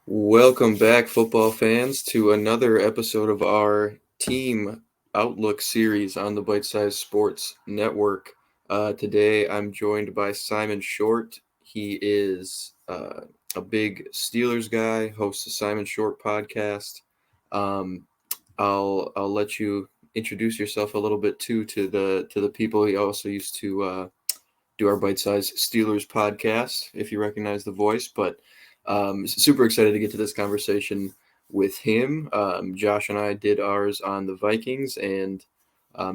Welcome back, football fans, to another episode of our Team Outlook series on the Bite Size Sports Network. Today, I'm joined by Simon Shortt. He is a big Steelers guy, hosts the Simon Shortt podcast. Um, I'll let you introduce yourself a little bit too to the people. He also used to do our Bite Size Steelers podcast, if you recognize the voice. But super excited to get to this conversation with him. Josh and I did ours on the Vikings, and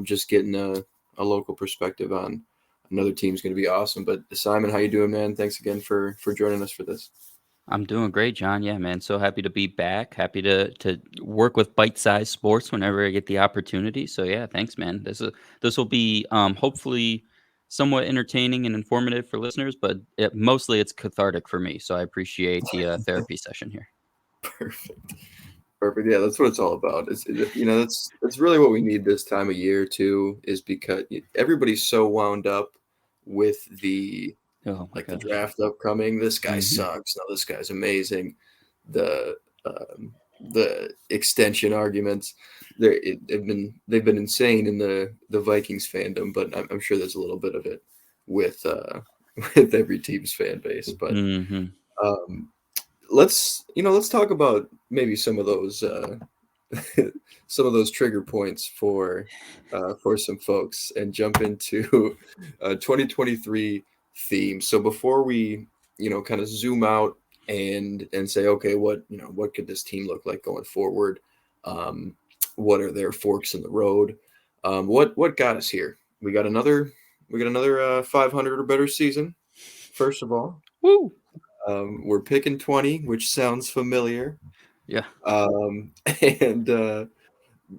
just getting a local perspective on another team's going to be awesome. But Simon, how you doing, man? Thanks again for joining us for this. I'm doing great, John. Yeah, man. So happy to be back. Happy to work with Bite Size Sports whenever I get the opportunity. So yeah, thanks, man. This will be hopefully somewhat entertaining and informative for listeners, but mostly it's cathartic for me. So I appreciate the therapy session here. Perfect. Perfect. Yeah, that's what it's all about. That's really what we need this time of year too, is because everybody's so wound up with Oh my the gosh. draft upcoming. This guy Hmm. sucks. No, this guy's amazing. The the extension arguments, they've been insane in the Vikings fandom, but I'm sure there's a little bit of it with with every team's fan base. But Hmm. um, let's talk about maybe some of those some of those trigger points for some folks and jump into 2023 themes. So before we kind of zoom out and say, okay, what could this team look like going forward? Um, what are their forks in the road? What got us here? We got another 500 or better season. First of all, Woo. we're picking 20, which sounds familiar. Yeah. Um, and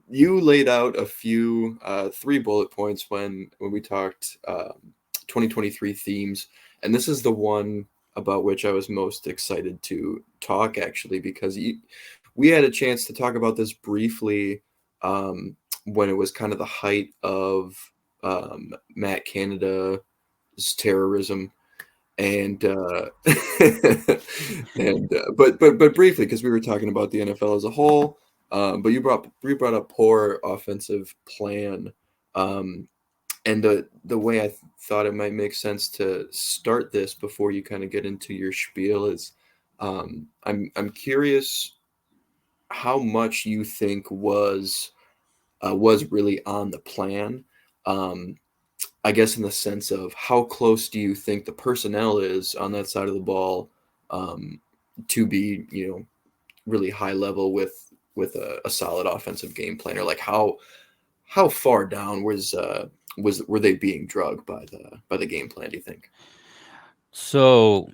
you laid out a few three bullet points when we talked 2023 themes, and this is the one about which I was most excited to talk, actually, because we had a chance to talk about this briefly um, when it was kind of the height of Matt Canada's terrorism, and but briefly, because we were talking about the NFL as a whole. But you brought up poor offensive plan, um, and the way thought it might make sense to start this before you kind of get into your spiel is, I'm curious how much you think was really on the plan. Um, I guess in the sense of how close do you think the personnel is on that side of the ball, um, to be really high level with a solid offensive game plan, or like how far down were they being drugged by the game plan, do you think? So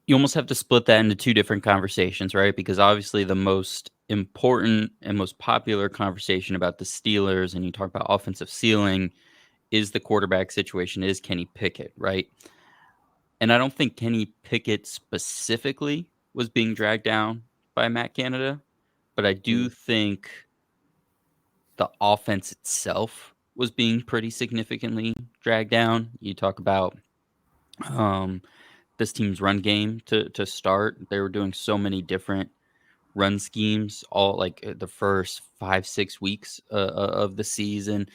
you almost have to split that into two different conversations, right? Because obviously the most important and most popular conversation about the Steelers, and you talk about offensive ceiling, is the quarterback situation, is Kenny Pickett, right? And I don't think Kenny Pickett specifically was being dragged down by Matt Canada, but I do Mm, think the offense itself was being pretty significantly dragged down. You talk about um, this team's run game to start. They were doing so many different run schemes all like the first 5 6 weeks of the season.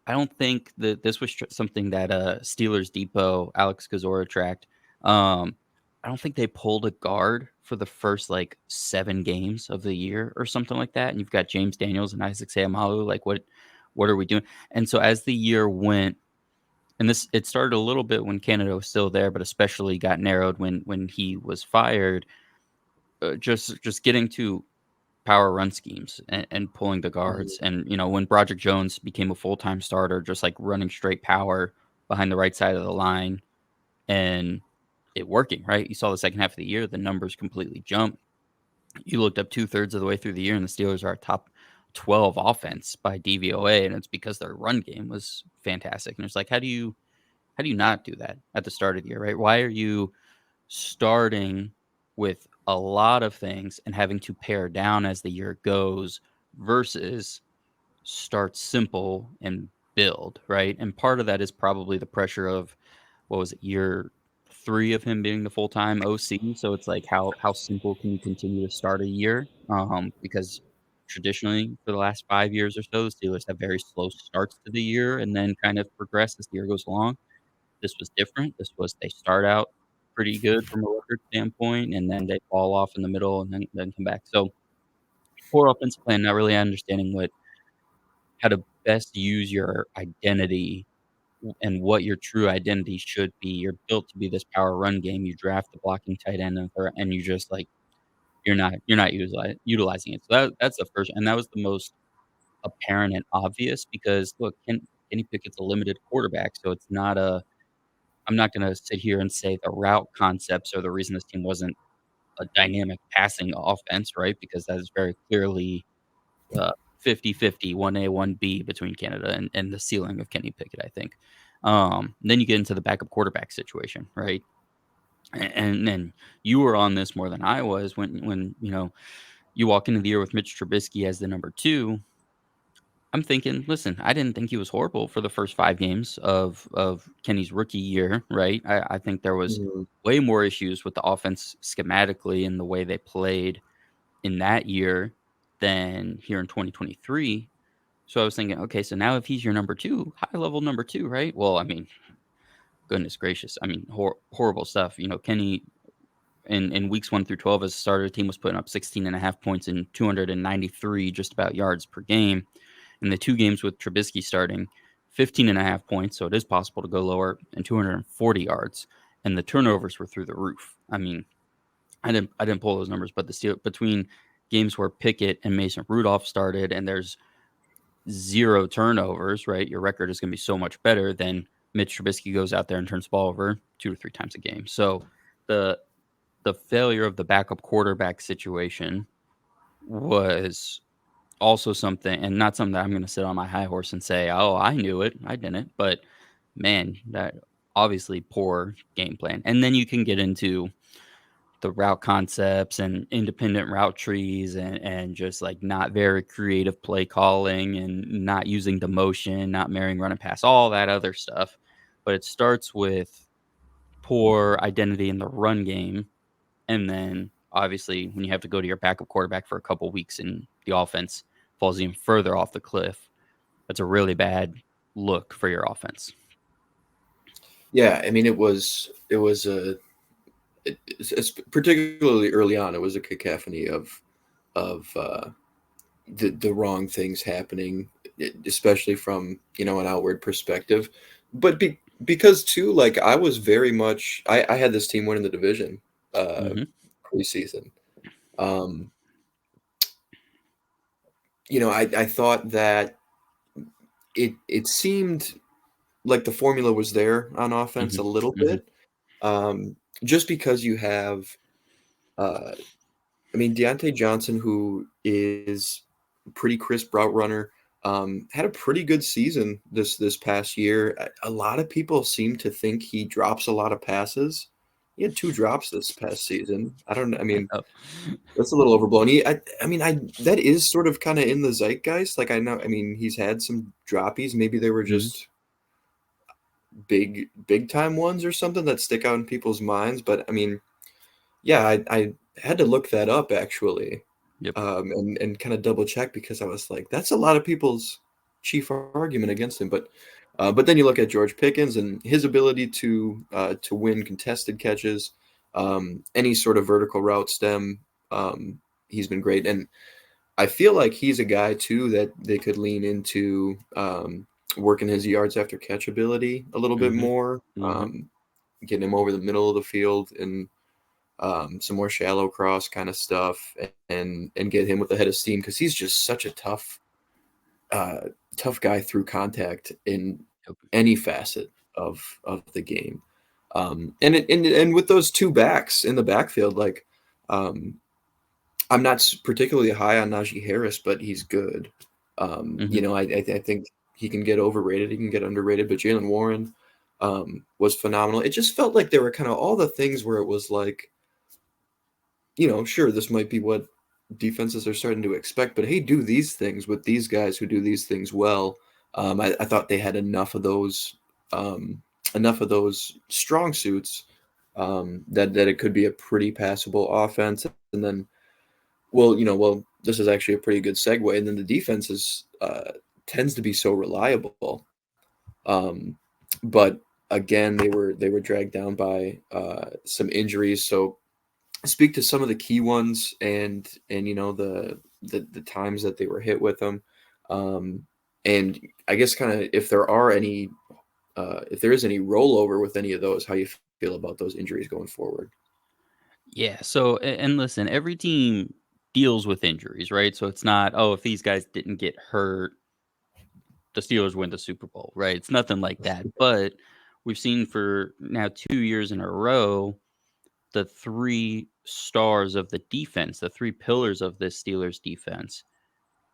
I don't think that this was something that Steelers Depot Alex Kozora tracked. um I don't think they pulled a guard for the first like 7 games of the year or something like that, and you've got James Daniels and Isaac Seumalo. Like what are we doing? And so as the year went, and this it started a little bit when Canada was still there, but especially got narrowed when he was fired. Just getting to power run schemes and pulling the guards. mm, And, when Broderick Jones became a full time starter, just like running straight power behind the right side of the line and it working, right? You saw the second half of the year, the numbers completely jump. You looked up 2/3 of the way through the year, and the Steelers are a top 12 offense by DVOA, and it's because their run game was fantastic. And it's like, how do you not do that at the start of the year, right? Why are you starting with a lot of things and having to pare down as the year goes versus start simple and build, right? And part of that is probably the pressure of what was it, year 3 of him being the full-time OC, so it's like how simple can you continue to start a year? Because traditionally, for the last 5 years or so, the Steelers have very slow starts to the year and then kind of progress as the year goes along. This was different. This was they start out pretty good from a record standpoint, and then they fall off in the middle and then come back. So, poor offensive plan, not really understanding how to best use your identity and what your true identity should be. You're built to be this power run game. You draft the blocking tight end and you just, like, you're not utilizing it. So that's the first, and that was the most apparent and obvious because, look, Kenny Pickett's a limited quarterback, so it's not a I'm not gonna sit here and say the route concepts are the reason this team wasn't a dynamic passing offense, right? Because that is very clearly, uh, 50-50, 1A, 1B between Canada and the ceiling of Kenny Pickett, I think. Then you get into the backup quarterback situation, right? And then you were on this more than I was when, you walk into the year with Mitch Trubisky as the number 2. I'm thinking, listen, I didn't think he was horrible for the first 5 games of Kenny's rookie year, right? I think there was Mhm. way more issues with the offense schematically and the way they played in that year than here in 2023. So I was thinking, okay, so now if he's your number 2, high level number 2, right? Well, I mean, goodness gracious. I mean, horrible stuff. Kenny in weeks 1 through 12 as a starter, the team was putting up 16.5 points and 293 just about yards per game. In the 2 games with Trubisky starting, 15.5 points, so it is possible to go lower, and 240 yards, and the turnovers were through the roof. I mean, I didn't pull those numbers, but the Steel between games where Pickett and Mason Rudolph started and there's 0 turnovers, right? Your record is gonna be so much better than Mitch Trubisky goes out there and turns the ball over 2 to 3 times a game. So, the the failure of the backup quarterback situation was also something, and not something that I'm gonna sit on my high horse and say, "Oh, I knew it. I didn't." But, man, that obviously poor game plan. And then you can get into the route concepts and independent route trees and just, like, not very creative play calling and not using the motion, not marrying run and pass, all that other stuff. But it starts with poor identity in the run game, and then, obviously, when you have to go to your backup quarterback for a couple weeks and the offense falls even further off the cliff, that's a really bad look for your offense. Yeah, I mean, it was a it's particularly early on. It was a cacophony of the wrong things happening, especially from an outward perspective. But because too, like I was very much, I had this team winning the division uh, Mhm, preseason. Um, I thought that it seemed like the formula was there on offense mhm, a little mhm, bit, just because you have, uh, I mean, Deontay Johnson, who is a pretty crisp route runner, had a pretty good season this past year. A lot of people seem to think he drops a lot of passes. He had 2 drops this past season. I don't know. I mean, yep, that's a little overblown. I mean, that is sort of kind of in the zeitgeist. Like I know, I mean, he's had some droppies. Maybe they were mhm, just big time ones or something that stick out in people's minds. But I mean, yeah, I had to look that up actually, yep, and kind of double check because I was like, that's a lot of people's chief argument against him. But then you look at George Pickens and his ability to win contested catches, any sort of vertical route stem. He's been great, and I feel like he's a guy too that they could lean into, working his yards after catch ability a little bit mhm, more, mhm, getting him over the middle of the field and some more shallow cross kind of stuff, and get him with a head of steam because he's just such a uh, tough guy through contact in yep, any facet of the game. And with those 2 backs in the backfield, like um, I'm not particularly high on Najee Harris, but he's good. mhm, I think he can get overrated, he can get underrated, but Jalen Warren was phenomenal. It just felt like there were kind of all the things where it was like, sure, this might be what defenses are starting to expect, but hey, do these things with these guys who do these things well. I thought they had enough of those strong suits, that it could be a pretty passable offense. And then, well, this is actually a pretty good segue. And then the defense is tends to be so reliable. Um, but again, they were dragged down by some injuries. So speak to some of the key ones and the times that they were hit with them, um, and I guess kind of if there is any rollover with any of those, how you feel about those injuries going forward. Yeah. So, and listen, every team deals with injuries, right? So it's not, oh, if these guys didn't get hurt, the Steelers win the Super Bowl, right? It's nothing like that. But we've seen for now 2 years in a row, the three stars of the defense, the three pillars of this Steelers defense,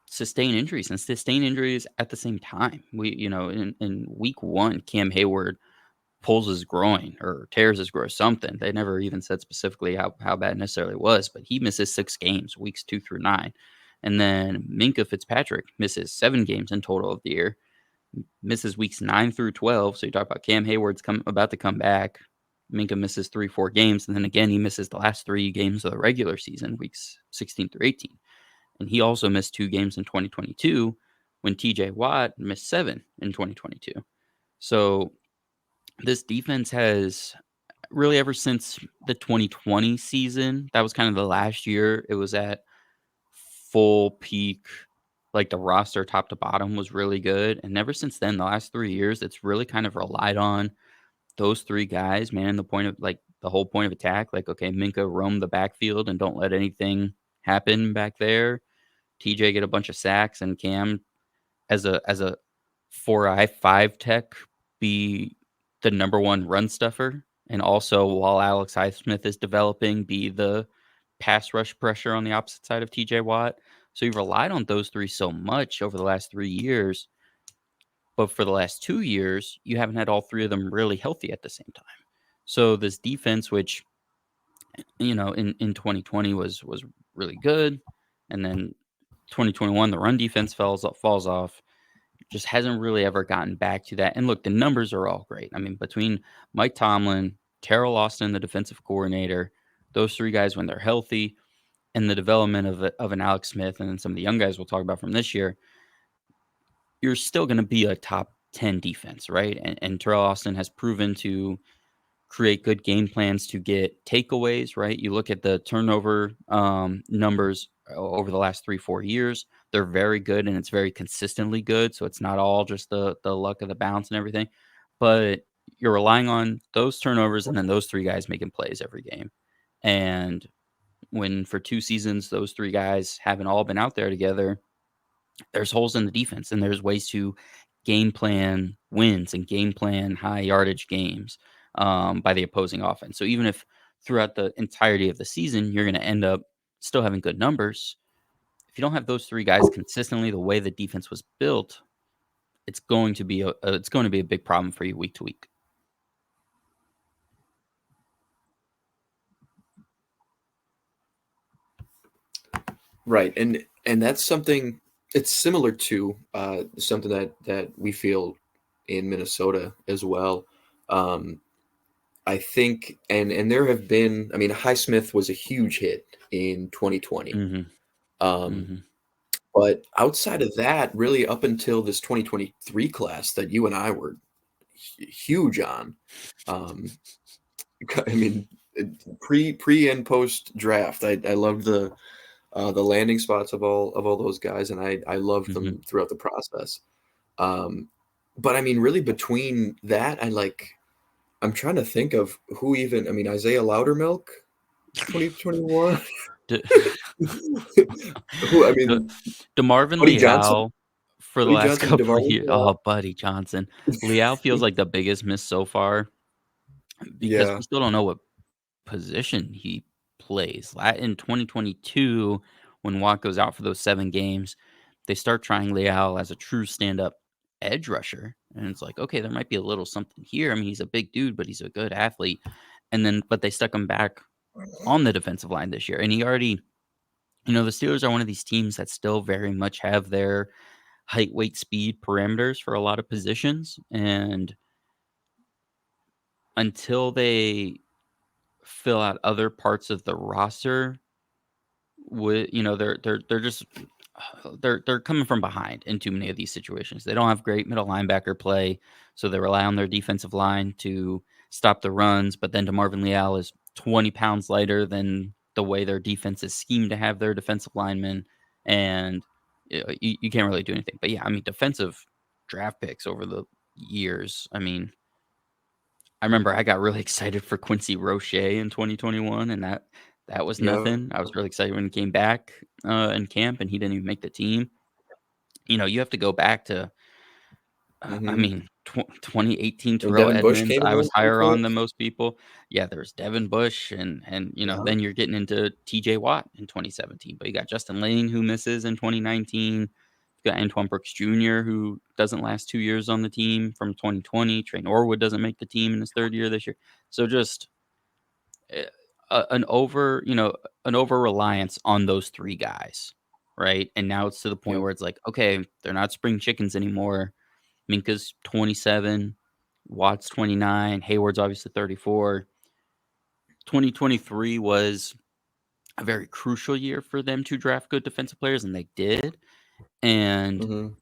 sustain injuries at the same time. In week one, Cam Hayward pulls his groin or tears his groin, something. They never even said specifically how bad it necessarily was, but he misses 6 games, weeks 2 through 9. And then Minka Fitzpatrick misses 7 games in total of the year, misses weeks 9 through 12. So you talk about Cam Hayward's about to come back. Minka misses 3, 4 games. And then again, he misses the last 3 games of the regular season, weeks 16 through 18. And he also missed 2 games in 2022 when TJ Watt missed 7 in 2022. So this defense has really, ever since the 2020 season, that was kind of the last year it was at full peak. Like, the roster top to bottom was really good. And ever since then, the last 3 years, it's really kind of relied on those three guys, man, the point of like the whole point of attack. Like, okay, Minka roam the backfield and don't let anything happen back there. TJ get a bunch of sacks, and Cam as a 4i5 tech be the number one run stuffer, and also while Alex Highsmith is developing, be the pass rush pressure on the opposite side of TJ Watt. So you've relied on those three so much over the last 3 years, but for the last 2 years, you haven't had all three of them really healthy at the same time. So this defense, which in 2020 was really good, and then 2021 the run defense falls off, just hasn't really ever gotten back to that. And look, the numbers are all great. I mean, between Mike Tomlin, Terrell Austin, the defensive coordinator, those three guys when they're healthy, and the development of an Alex Smith, and then some of the young guys we'll talk about from this year, you're still going to be a top 10 defense, right? And Terrell Austin has proven to create good game plans to get takeaways, right? You look at the turnover numbers over the last 3-4 years; they're very good, and it's very consistently good. So it's not all just the luck of the bounce and everything, but you're relying on those turnovers and then those three guys making plays every game. And when for 2 seasons those three guys haven't all been out there together, there's holes in the defense, and there's ways to game plan wins and game plan high yardage games by the opposing offense. So even if throughout the entirety of the season you're going to end up still having good numbers, if you don't have those three guys consistently the way the defense was built, it's going to be a big problem for you week to week. Right, and that's something. It's similar to something that we feel in Minnesota as well. Um, I think, and there have been. I mean, Highsmith was a huge hit in 2020. Hmm. Um, Hmm. but outside of that, really up until this 2023 class that you and I were huge on. Um, I mean, pre and post draft, I loved the landing spots of all those guys, and I loved Hmm. them throughout the process. Um, but I mean, really between that, I'm trying to think of who even. I mean, Isaiah Loudermilk, 2021. De- Who I De- mean, DeMarvin Buddy Johnson, Leal for the Buddy last Johnson, couple of DeMarvin years. Leal. Oh, Buddy Johnson. Leal feels like the biggest miss so far because Yeah, we still don't know what position he plays. In 2022, when Watt goes out for those 7 games, they start trying Leal as a true stand-up edge rusher, and it's like, okay, there might be a little something here. I mean, he's a big dude, but he's a good athlete. But they stuck him back on the defensive line this year, and he already, the Steelers are one of these teams that still very much have their height, weight, speed parameters for a lot of positions, and until they fill out other parts of the roster with they're just they're coming from behind in too many of these situations. They don't have great middle linebacker play, so they rely on their defensive line to stop the runs. But then DeMarvin Leal is 20 pounds lighter than the way their defense is schemed to have their defensive linemen, and you can't really do anything. But yeah, I mean, defensive draft picks over the years. I mean, I remember I got really excited for Quincy Roche in 2021, and that was Yeah. nothing. I was really excited when he came back in camp, and he didn't even make the team. You have to go back to, I Mm-hmm. mean, 2018 And Terrell Devin Bush Edmonds. came in I was there pretty higher on quick. than most people. Yeah, there's Devin Bush, and Yeah. then you're getting into T.J. Watt in 2017. But you got Justin Layne who misses in 2019. You got Antoine Brooks Jr. who doesn't last 2 years on the team from 2020. Trey Norwood doesn't make the team in his third year this year. So just eh, an over reliance on those three guys, right? And now it's to the point Yep. where it's like, okay, they're not spring chickens anymore. Minka's 27, Watt's 29, Hayward's obviously 34. 2023 was a very crucial year for them to draft good defensive players, and they did. And Mm-hmm.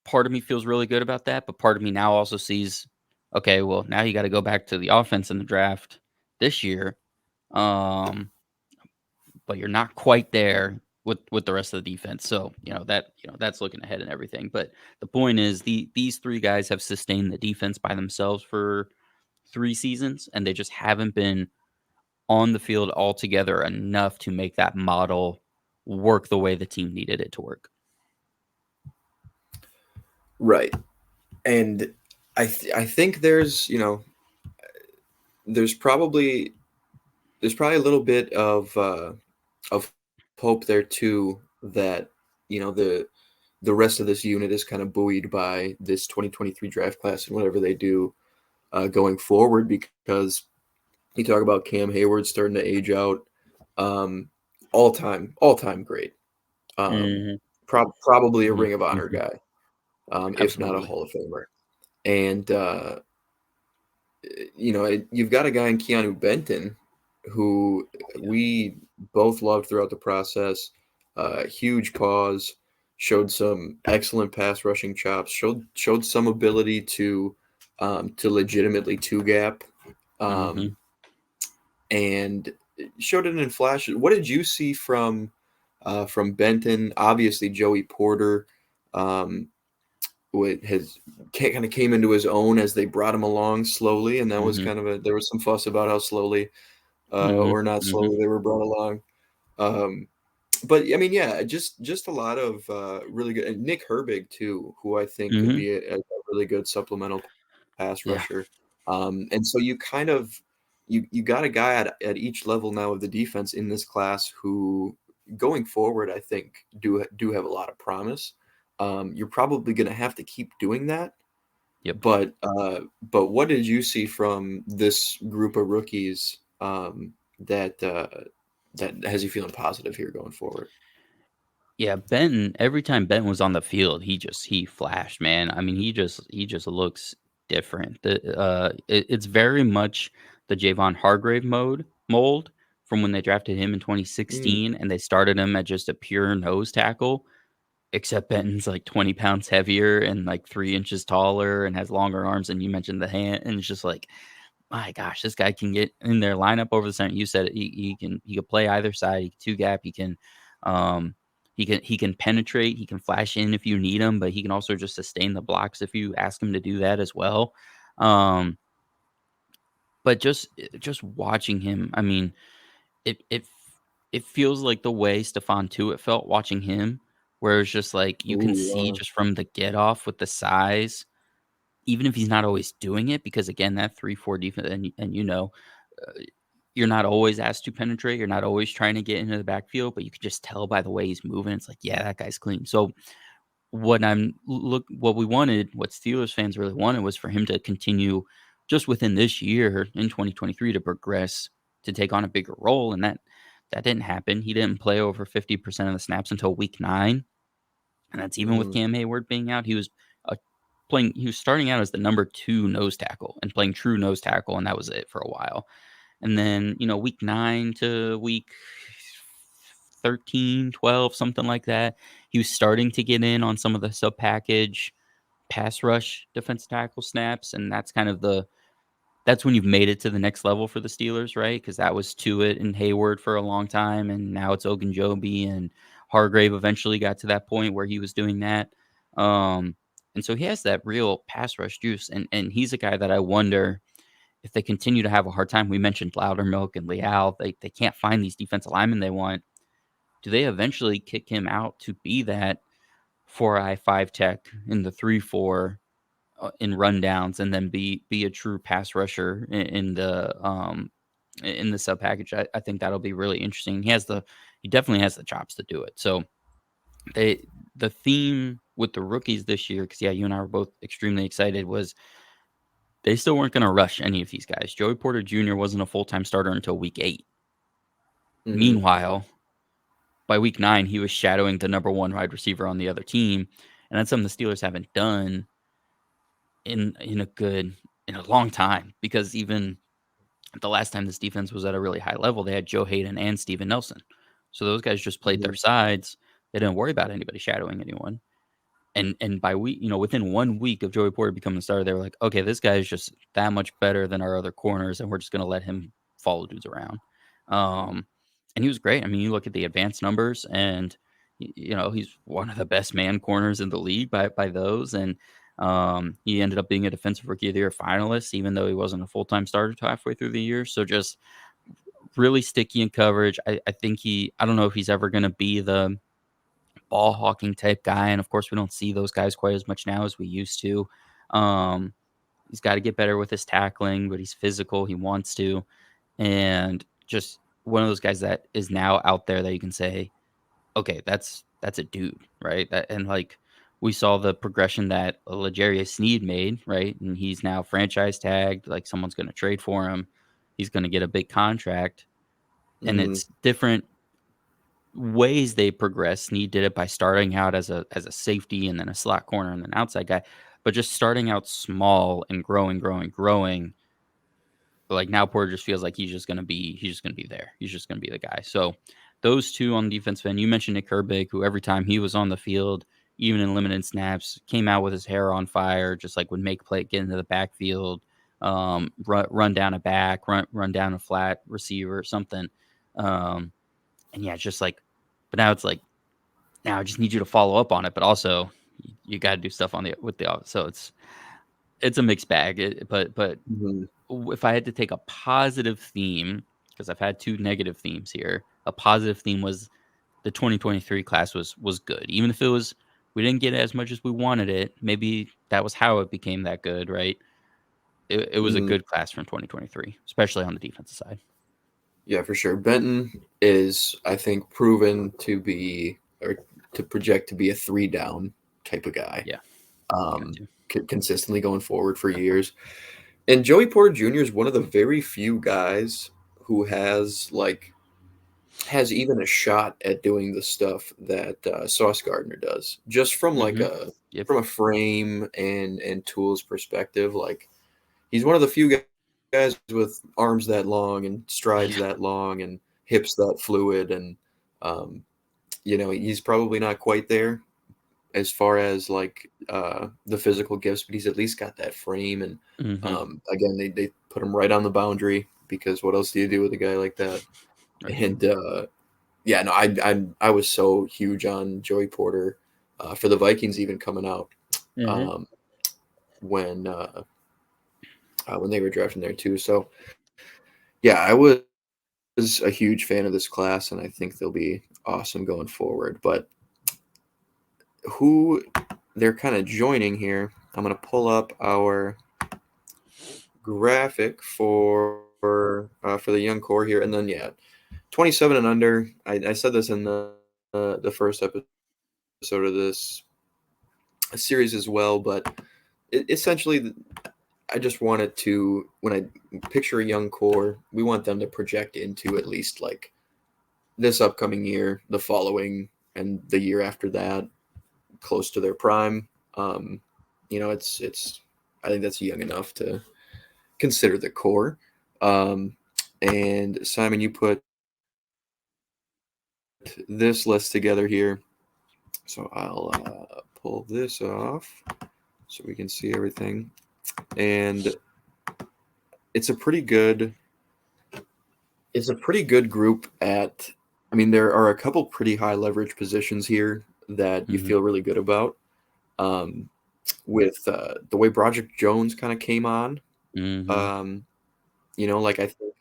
part of me feels really good about that, but part of me now also sees, okay, well, now you got to go back to the offense in the draft this year. Um, but you're not quite there with the rest of the defense. So, that's looking ahead and everything. But the point is these three guys have sustained the defense by themselves for 3 seasons, and they just haven't been on the field altogether enough to make that model work the way the team needed it to work. Right. And I think there's probably a little bit of hope there too, that the rest of this unit is kind of buoyed by this 2023 draft class and whatever they do going forward, because you talk about Cam Hayward starting to age out. um, all time great. um, Hmm. Probably a Hmm. Ring of Honor Hmm. guy, if not a Absolutely. Hall of Famer. And you've got a guy in Keanu Benton who Yeah. we both loved throughout the process. Huge cause, showed some excellent pass rushing chops, showed some ability to legitimately two gap, Hmm. um, and showed it in flashes. What did you see from Benton? Obviously, Joey Porter. Um, has kind of came into his own as they brought him along slowly, and that was Hmm. kind of there was some fuss about how slowly Hmm. or not Hmm. slowly they were brought along. Um, but I mean, yeah, just a lot of really good. And Nick Herbig too, who I think could Hmm. be a really good supplemental pass Yeah. rusher. And so you kind of you got a guy at each level now of the defense in this class who, going forward, I think do have a lot of promise. You're probably going to have to keep doing that. Yep. But what did you see from this group of rookies, that has you feeling positive here going forward? Yeah, Benton, every time Benton was on the field, he flashed, man. I mean, he just looks different. It's very much the Javon Hargrave mold from when they drafted him in Mm, 2016 and they started him at just a pure nose tackle, except Benton's like 20 pounds heavier and like 3 inches taller and has longer arms. And you mentioned the hand, and it's just like, my gosh, this guy can get in their lineup over the center. You said it. He can play either side. He can two gap. Um he can penetrate. He can flash in if you need him, but he can also just sustain the blocks if you ask him to do that as well. Um, but just watching him, I mean, it feels like the way Stephon Tuitt felt watching him, where it's just like you can see ooh, just from the get off with the size, even if he's not always doing it, because again, that 3-4 defense, and uh, you're not always asked to penetrate. You're not always trying to get into the backfield, but you can just tell by the way he's moving. It's like, yeah, that guy's clean. So what we wanted, what Steelers fans really wanted, was for him to continue just within this year in 2023 to progress to take on a bigger role, and that didn't happen. He didn't play over 50% of the snaps until week 9, and that's even with mm, Cam Hayward being out. Uh, he was starting out as the number 2 nose tackle and playing true nose tackle, and that was it for a while. And then, week 9 to week 13, 12, something like that, he was starting to get in on some of the sub package pass rush defense tackle snaps. And that's when you've made it to the next level for the Steelers, right? Because that was Tuitt and Hayward for a long time, and now it's Ogunjobi, and Hargrave eventually got to that point where he was doing that. Um, and so he has that real pass rush juice, and he's a guy that I wonder if they continue to have a hard time. We mentioned Loudermilk and Leal. They can't find these defensive linemen they want. Do they eventually kick him out to be that 4-eye 5 tech in the 3-4 in rundowns, and then be a true pass rusher in the sub package? I think that'll be really interesting. He definitely has the chops to do it. So they the theme with the rookies this year, because yeah, you and I were both extremely excited, was they still weren't going to rush any of these guys. Joey Porter Jr. wasn't a full time starter until week 8. Hmm. Meanwhile, by week 9, he was shadowing the number 1 wide receiver on the other team, and that's something the Steelers haven't done in a long time, because even the last time this defense was at a really high level, they had Joe Hayden and Steven Nelson. So those guys just played their Hmm. sides. They didn't worry about anybody shadowing anyone. And by within 1 week of Joey Porter becoming the starter, they were like, okay, this guy is just that much better than our other corners, and we're just gonna let him follow dudes around. Um, and he was great. I mean, you look at the advanced numbers, and he's one of the best man corners in the league by those. And he ended up being a defensive rookie of the year finalist, even though he wasn't a full time starter till halfway through the year. So just really sticky in coverage. I think I don't know if he's ever gonna be the ball hawking type guy. And of course, we don't see those guys quite as much now as we used to. Um, he's got to get better with his tackling, but he's physical. He wants to. And just one of those guys that is now out there that you can say, okay, that's a dude, right? And like we saw the progression that L'Jarius Sneed made, right? And he's now franchise tagged, like someone's going to trade for him. He's going to get a big contract. And Hmm. it's different ways they progress. Snead did it by starting out as a safety, and then a slot corner, and then outside guy, but just starting out small and growing, growing, growing. Like now, Porter just feels like he's just gonna be there. He's just gonna be the guy. So those two on the defensive end. You mentioned Nick Herbig, who every time he was on the field, even in limited snaps, came out with his hair on fire, just like would make play, get into the backfield, run down a back, run down a flat receiver, or something. Um, and yeah, just like, but now it's like, now I just need you to follow up on it, but also you got to do stuff on the with the so it's a mixed bag. But Hmm. if I had to take a positive theme, because I've had 2 negative themes here, a positive theme was the 2023 class was good, even if we didn't get as much as we wanted it. Maybe that was how it became that good, right? It was a Hmm. good class from 2023, especially on the defensive side. Yeah, for sure. Benton is, I think, proven to be or to project to be a 3 down type of guy. Yeah, you got to. Consistently going forward for years. And Joey Porter Jr. is one of the very few guys who has even a shot at doing the stuff that Sauce Gardner does, just from Mm-hmm. Yep. a frame and tools perspective. Like he's one of the few guys with arms that long and strides Yeah. that long and hips that fluid, and um, he's probably not quite there as far as the physical gifts, but he's at least got that frame. And Mm-hmm. again, they put him right on the boundary, because what else do you do with a guy like that? Right. And yeah, no, I was so huge on Joey Porter for the Vikings even coming out Mm-hmm. um, when they were drafting there too. So yeah, I was a huge fan of this class, and I think they'll be awesome going forward. But who they're kind of joining here, I'm going to pull up our graphic for the young core here, and then yeah, 27 and under. I said this in the first episode of this series as well, but essentially, I just wanted to, when I picture a young core, we want them to project into at least like this upcoming year, the following, and the year after that, close to their prime. Um, it's I think that's young enough to consider the core. Um, And Simon, you put this list together here. So I'll pull this off so we can see everything. And it's a pretty good group at, I mean, there are a couple pretty high leverage positions here that you Mhm. feel really good about. Um, with the way Broderick Jones kind of came on, Mhm. um, like I think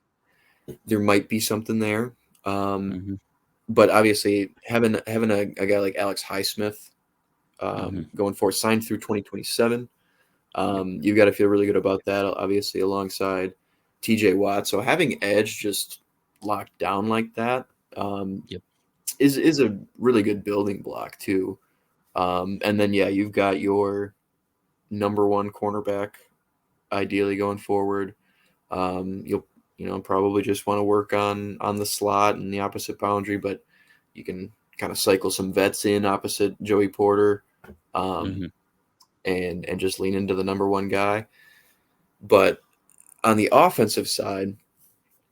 there might be something there. Um, Mhm. but obviously having a guy like Alex Highsmith Mhm. going forward, signed through 2027. Yep. You've got to feel really good about that, obviously, alongside TJ Watt. So having edge just locked down like that um, Yep. is a really good building block too. And then yeah, you've got your number one cornerback ideally going forward. You'll probably just want to work on the slot and the opposite boundary, but you can kind of cycle some vets in opposite Joey Porter, um, Mhm. and just lean into the number one guy. But on the offensive side,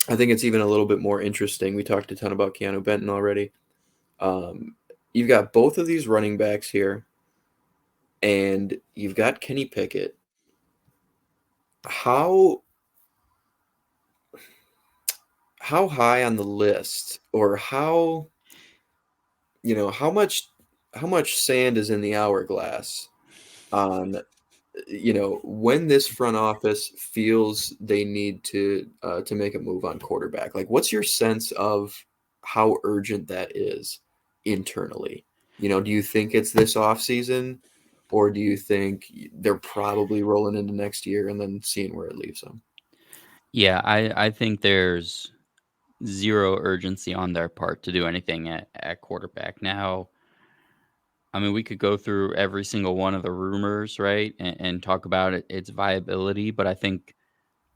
I think it's even a little bit more interesting. We talked a ton about Keanu Benton already. Um, you've got both of these running backs here, and you've got Kenny Pickett. How how high on the list, or how much sand is in the hourglass on when this front office feels they need to make a move on quarterback? Like, what's your sense of how urgent that is internally? Do you think it's this off season, or do you think they're probably rolling into next year and then seeing where it leaves them? Yeah, I think there's zero urgency on their part to do anything at quarterback. Now, I mean, we could go through every single one of the rumors, right, and talk about its viability, but I think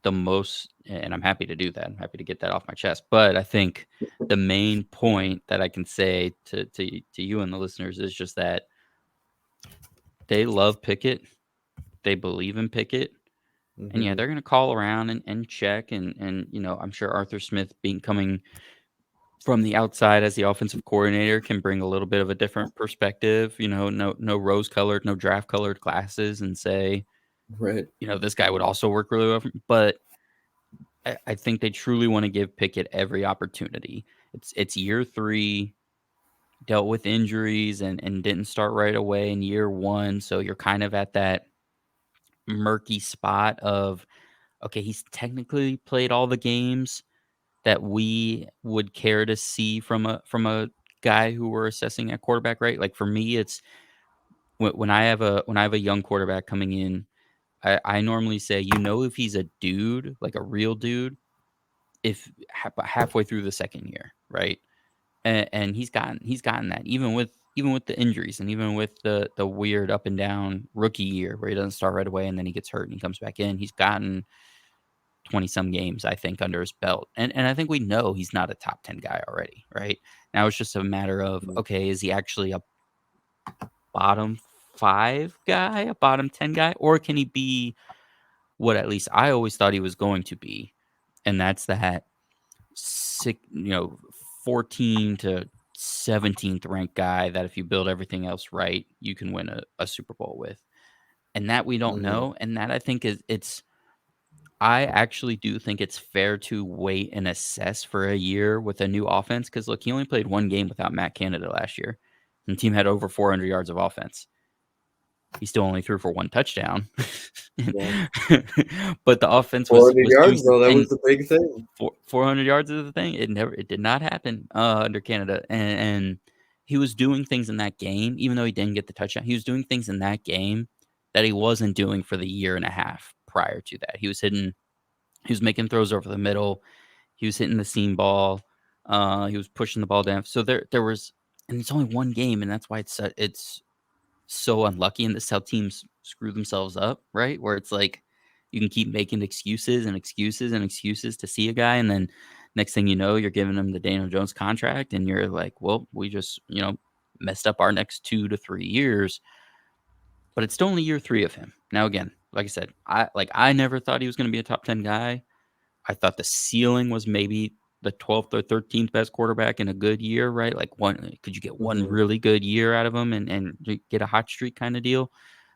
the most, and I'm happy to do that. I'm happy to get that off my chest. But I think the main point that I can say to you and the listeners is just that they love Pickett. They believe in Pickett. And yeah, Hmm. they're gonna call around and check and I'm sure Arthur Smith being coming from the outside as the offensive coordinator can bring a little bit of a different perspective, no rose colored, no draft colored glasses and say, Right. this guy would also work really well. But I think they truly want to give Pickett every opportunity. It's year 3, dealt with injuries and didn't start right away in year 1, so you're kind of at that murky spot of, okay, he's technically played all the games that we would care to see from a guy who we're assessing at quarterback, right? Like for me, it's when I have a young quarterback coming in, I normally say, if he's a dude, like a real dude, if halfway through the second year, right? And he's gotten that even with the injuries and even with the weird up and down rookie year where he doesn't start right away and then he gets hurt and he comes back in. He's gotten 20 some games, I think, under his belt. And I think we know he's not a top 10 guy already, right? Now it's just a matter of, okay, is he actually a bottom 5 guy, a bottom 10 guy, or can he be what at least I always thought he was going to be? And that's that six, 14 to 17th ranked guy that if you build everything else right, you can win a Super Bowl with. And that we don't Hmm. know. And that I think I actually do think it's fair to wait and assess for a year with a new offense. Cause look, he only played 1 game without Matt Canada last year. And the team had over 400 yards of offense. He still only threw for 1 touchdown. Yeah. But the offense was 400 was doing yards some though, that was things. the big thing. 400 yards is the thing. It did not happen, under Canada, and he was doing things in that game, even though he didn't get the touchdown, he was doing things in that game that he wasn't doing for the year and a half prior to that. He was making throws over the middle, he was hitting the seam ball, he was pushing the ball down. So there was, and it's only 1 game, and that's why it's so unlucky, and this is how teams screw themselves up, right? Where it's like you can keep making excuses and excuses and excuses to see a guy, and then next thing you know, you're giving him the Daniel Jones contract, and you're like, well, we just messed up our next 2 to 3 years. But it's still only year 3 of him. Now, again, like I said, I never thought he was going to be a top 10 guy. I thought the ceiling was maybe the 12th or 13th best quarterback in a good year, right? Like could you get one Mhm. really good year out of him and get a hot streak kind of deal?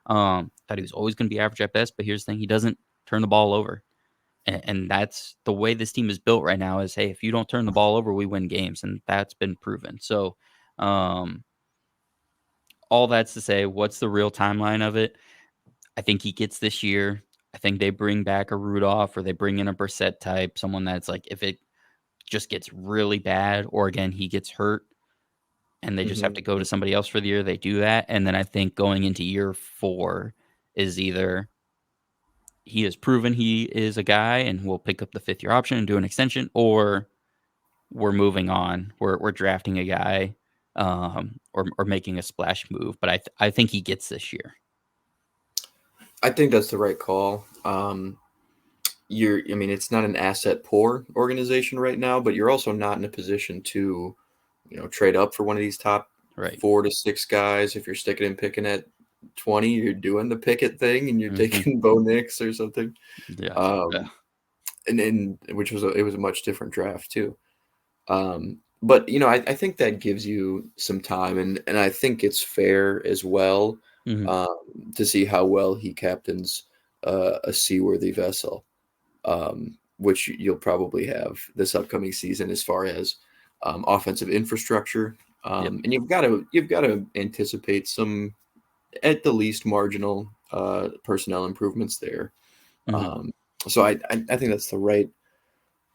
Thought he was always going to be average at best, but here's the thing: he doesn't turn the ball over, and that's the way this team is built right now. Is hey, if you don't turn the ball over, we win games, and that's been proven. So, um, all that's to say, what's the real timeline of it? I think he gets this year. I think they bring back a Rudolph or they bring in a Brissett type, someone that's like, if it just gets really bad, or again, he gets hurt and they just have to go to Mhm. somebody else for the year, they do that. And then I think going into year 4 is either he has proven he is a guy and we'll pick up the 5th-year option and do an extension, or we're moving on. We're drafting a guy, or making a splash move. But I think he gets this year. I think that's the right call. I mean, it's not an asset poor organization right now, but you're also not in a position to, trade up for one of these top Right. 4 to 6 guys. If you're sticking and picking at 20, you're doing the Pickett thing and you're Hmm. taking Bo Nix or something. Yeah. Yeah. Um, and then which was it was a much different draft too. But I think that gives you some time, and I think it's fair as well, Hmm. um, to see how well he captains a seaworthy vessel, which you'll probably have this upcoming season as far as offensive infrastructure, Yep. and you've got to anticipate some at the least marginal personnel improvements there. Hmm. Um, so I think that's the right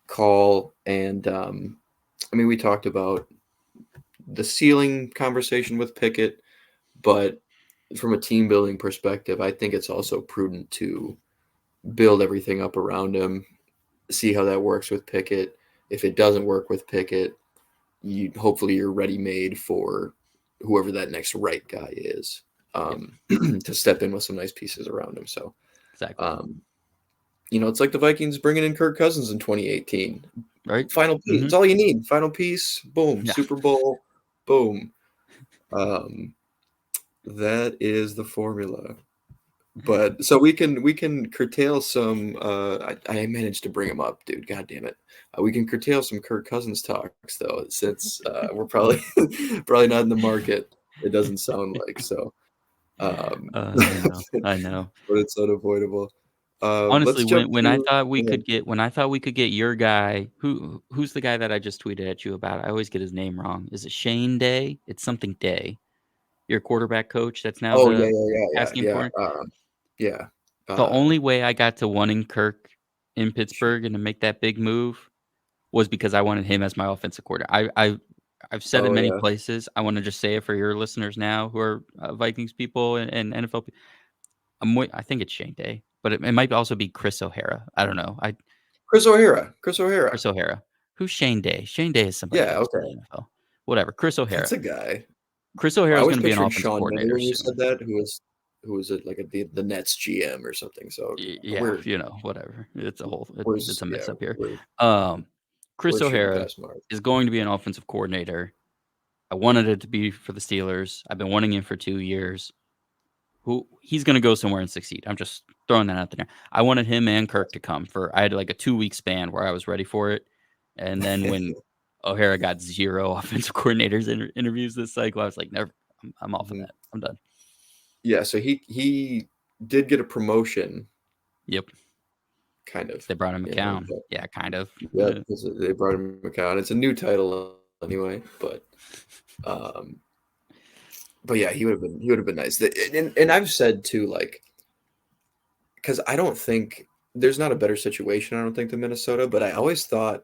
call, and I mean we talked about the ceiling conversation with Pickett, but from a team building perspective, I think it's also prudent to build everything up around him, see how that works with Pickett. If it doesn't work with Pickett, hopefully you're ready made for whoever that next right guy is, Yep. to step in with some nice pieces around him. So, Exactly. um, it's like the Vikings bringing in Kirk Cousins in 2018. Right. Final piece. Hmm. It's all you need. Final piece. Boom. Yeah. Super Bowl. Boom. Um, that is the formula. But so we can curtail some. I managed to bring him up, dude. God damn it. We can curtail some Kirk Cousins talks though, since we're probably probably not in the market. It doesn't sound like so. I know. But I know. it's unavoidable. Let's Honestly, jump when I to. thought we Yeah. could get when I thought we could get your guy, who's the guy that I just tweeted at you about? I always get his name wrong. Is it Shane Day? It's something Day. Your quarterback coach that's now Oh yeah, the yeah, yeah, asking yeah, for. yeah. The Uh, only way I got to wanting Kirk in Shit. Pittsburgh and to make that big move was because I wanted him as my offensive coordinator. I've said it Oh many yeah. places. I wanna just say it for your listeners now who are, Vikings people and NFL I think it's Shane Day, but it might also be Chris O'Hara. I don't know. Chris O'Hara. Chris O'Hara. Chris O'Hara. Who's Shane Day? Shane Day is somebody Yeah. else in Okay. the NFL. Whatever. Chris That's O'Hara. a guy. Chris I O'Hara is was gonna be an picturing offensive Sean May coordinator when you soon. said that, who was it like the Nets GM or something. So Yeah, we're whatever. It's a yeah mess up here. we're Um, Chris we're shooting O'Hara past Mars. is going to be an offensive coordinator. I wanted it to be for the Steelers. I've been wanting him for 2 years. Who he's gonna go somewhere and succeed. I'm just throwing that out there. I wanted him and Kirk to come for I had like a 2-week span where I was ready for it. And then when O'Hara got 0 offensive coordinators interviews this cycle, I was like, "Never. I'm off of Mhm. that. I'm done." Yeah, so he did get a promotion, Yep. kind of, They brought him McCown. but Yeah, kind of. yeah, 'cause they brought him McCown. It's a new title anyway, um, but yeah, he would have been nice. And I've said too, like, because I don't think there's not a better situation, I don't think, than Minnesota, but I always thought,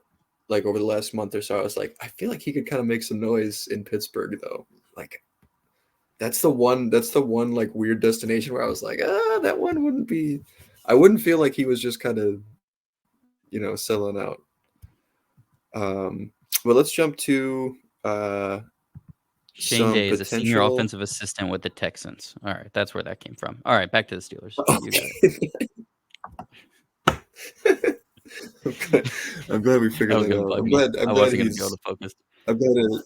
like, over the last month or so, I was like, I feel like he could kind of make some noise in Pittsburgh, though. Like, that's the one like weird destination where I was like, that one wouldn't be. I wouldn't feel like he was just kind of, selling out. Um, well, let's jump to Shane some Day is a senior potential. offensive assistant with the Texans. All right, that's where that came from. All right, back to the Steelers. You got it. I'm glad, I'm glad we That figured was that gonna out. bug I'm me. glad. I'm I glad wasn't gonna be able he's. to focus. I'm glad it.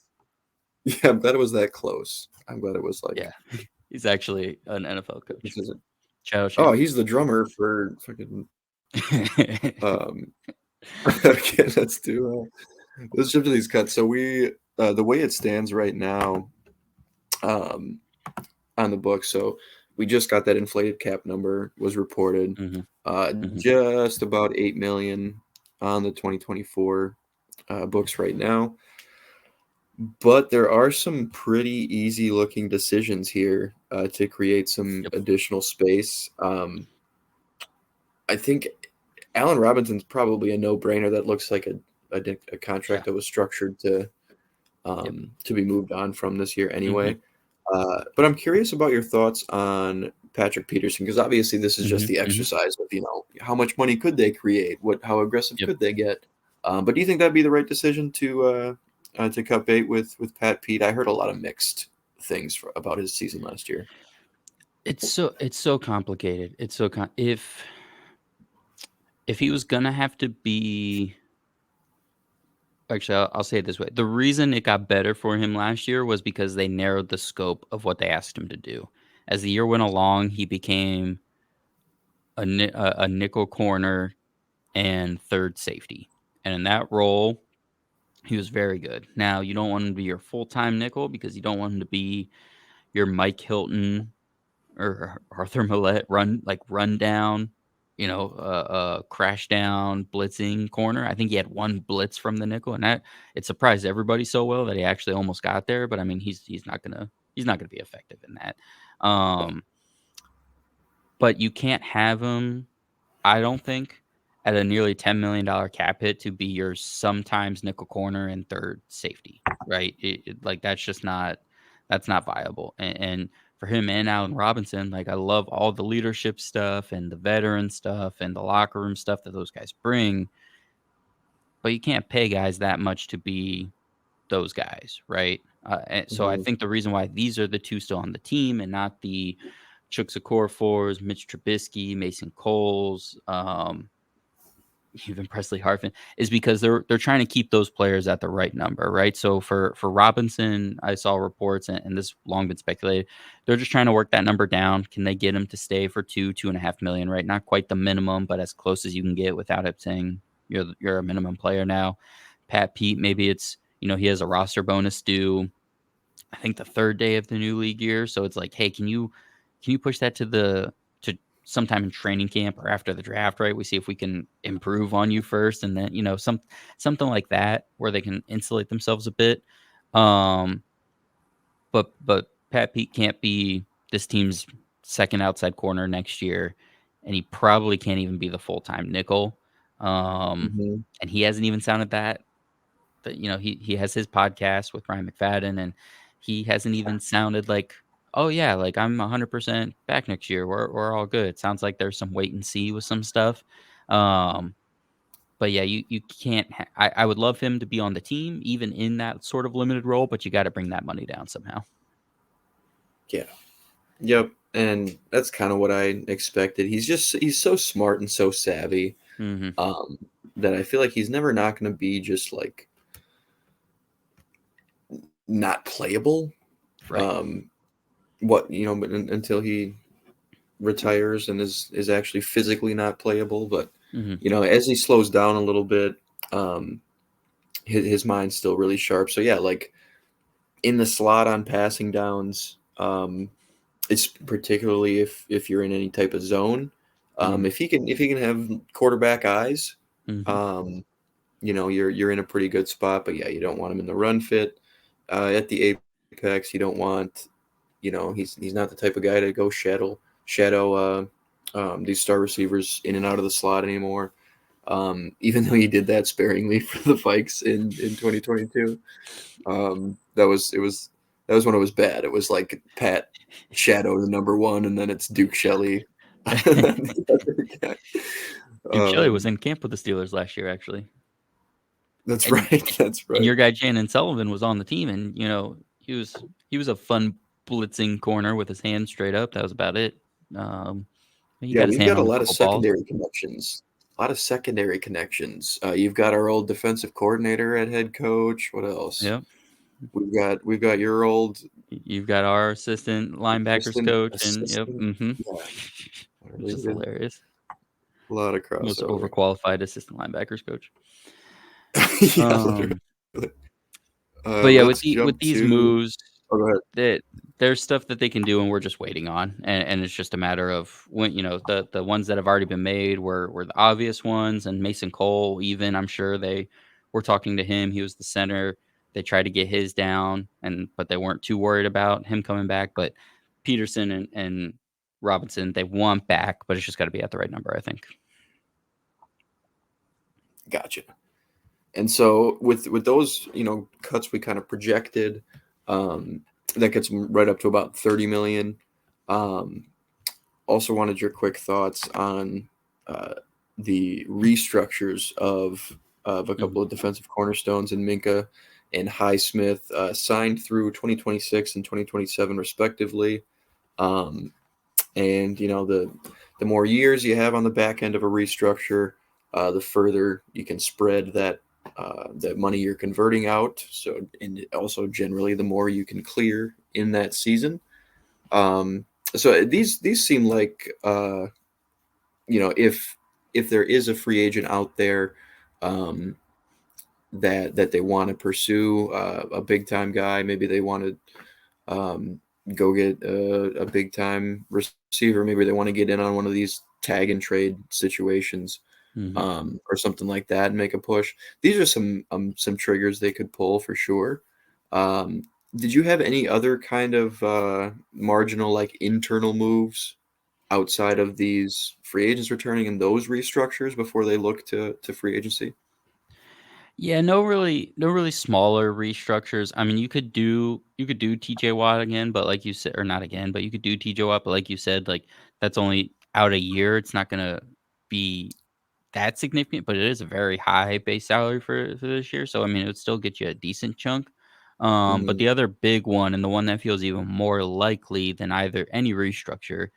Yeah, I'm glad it was that close. I'm glad it was like Yeah, he's actually an NFL this coach. isn't. Shout out Oh, Shane. he's the drummer for fucking um Okay, let's jump to these cuts. So the way it stands right now, um, on the book. So we just got that inflated cap number was reported, Mhm, mhm. just about 8 million on the 2024 books right now. But there are some pretty easy looking decisions here to create some Yep, additional space. I think Allen Robinson's probably a no brainer. That looks like a yeah, contract that was structured yep, to be moved on from this year mhm, anyway. But I'm curious about your thoughts on Patrick Peterson because obviously this is just mhm, the mhm, exercise of how much money could they create, how aggressive yep. could they get. But do you think that'd be the right decision to cut bait with Pat Pete? I heard a lot of mixed things about his season last year. It's so complicated. It's so if he was gonna have to be actually, I'll say it this way. The reason it got better for him last year was because they narrowed the scope of what they asked him to do. As the year went along, he became a nickel corner and third safety, and in that role, he was very good. Now, you don't want him to be your full-time nickel because you don't want him to be your Mike Hilton or Arthur Millette run down, crash down blitzing corner. I think he had one blitz from the nickel, and that it surprised everybody so well that he actually almost got there. But I mean, he's not gonna be effective in that. Um, but you can't have him, I don't think, at a nearly $10 million cap hit to be your sometimes nickel corner and third safety, right? Like that's not viable. And for him and Allen Robinson, like I love all the leadership stuff and the veteran stuff and the locker room stuff that those guys bring, but you can't pay guys that much to be those guys, right? And so I Hmm. think the reason why these are the two still on the team and not the Chuck Okorafor's, Mitch Trubisky, Mason Coles, even Presley Harvin, is because they're trying to keep those players at the right number, right? So for Robinson, I saw reports, and this long been speculated. They're just trying to work that number down. Can they get him to stay for 2.5 million, right? Not quite the minimum, but as close as you can get without it saying you're a minimum player now. Pat Pete, maybe it's he has a roster bonus due, I think the 3rd day of the new league year, so it's like, "Hey, can you push that to sometime in training camp or after the draft, right? We see if we can improve on you first," and then, something like that where they can insulate themselves a bit. Um, but Pat Pete can't be this team's 2nd outside corner next year, and he probably can't even be the full-time nickel. Um, Hmm. and he hasn't even sounded that. But, he has his podcast with Ryan McFadden, and he hasn't even sounded like, "Oh, yeah, like, I'm 100% back next year. We're all good." Sounds like there's some wait and see with some stuff. Um, but, yeah, you can't I would love him to be on the team even in that sort of limited role, but you gotta bring that money down somehow. Yeah. Yep. And that's kind of what I expected. He's so smart and so savvy, Mhm. um, that I feel like he's never not going to be just like not playable. Right. Um, but until he retires and is actually physically not playable. But Mhm. as he slows down a little bit, um, his mind's still really sharp. So yeah, like in the slot on passing downs, it's particularly if you're in any type of zone. Mhm. If he can have quarterback eyes, Mhm. um, you're in a pretty good spot. But yeah, you don't want him in the run fit at the apex. You don't want he's not the type of guy to go shadow these star receivers in and out of the slot anymore. Even though he did that sparingly for the Vikes in 2022, that was when it was bad. It was like Pat Shadow the number one, and then it's Duke Shelley. And then the other guy. Duke Shelley was Um, in camp with the Steelers last year, actually. that's And right. That's And right. your guy Janin Sullivan was on the team, and, he was a fun blitzing corner with his hands straight up, that was about it. Um, he Yeah, got his we've hand got a on a lot of couple balls. secondary connections. A lot of secondary connections. You've got our old defensive coordinator at head coach. What else? Yep. We've got your old You've got our assistant linebackers assistant coach and yep, assistant. mhm. Yeah, whatever Which he is did. hilarious. A lot of Most crossover. overqualified assistant linebackers coach. Yeah, literally. Um, but yeah, Let's with jump these to. moves, Oh, go ahead. that there's stuff that they can do, and we're just waiting on, and it's just a matter of when, the ones that have already been made were the obvious ones, and Mason Cole, even, I'm sure they were talking to him. He was the center. They tried to get his down, but they weren't too worried about him coming back. But Peterson and Robinson, they want back, but it's just got to be at the right number, I think. Gotcha. And so with those, cuts we kind of projected, um, that gets them right up to about 30 million. Um, Also wanted your quick thoughts on uh, the restructures of a Mhm. couple of defensive cornerstones in Minka and Highsmith, signed through 2026 and 2027 respectively. Um, and the more years you have on the back end of a restructure, the further you can spread that money you're converting out. So, and also generally, the more you can clear in that season. Um, so these seem like, if there is a free agent out there, um, that they want to pursue, a big time guy, maybe they want to, go get a big time receiver. Maybe they want to get in on one of these tag and trade situations, Mhm. or something like that, and make a push. These are some triggers they could pull for sure. Um, did you have any other kind of marginal, like, internal moves outside of these free agents returning and those restructures before they look to free agency? Yeah, no really smaller restructures. I mean, you could do TJ Watt again, but like you said, or not again, but you could do TJ Watt, but like you said, like that's only out a year. It's not gonna be that significant, but it is a very high base salary for this year. So I mean, it would still get you a decent chunk. But Hmm. the other big one, and the one that feels even more likely than either any restructure,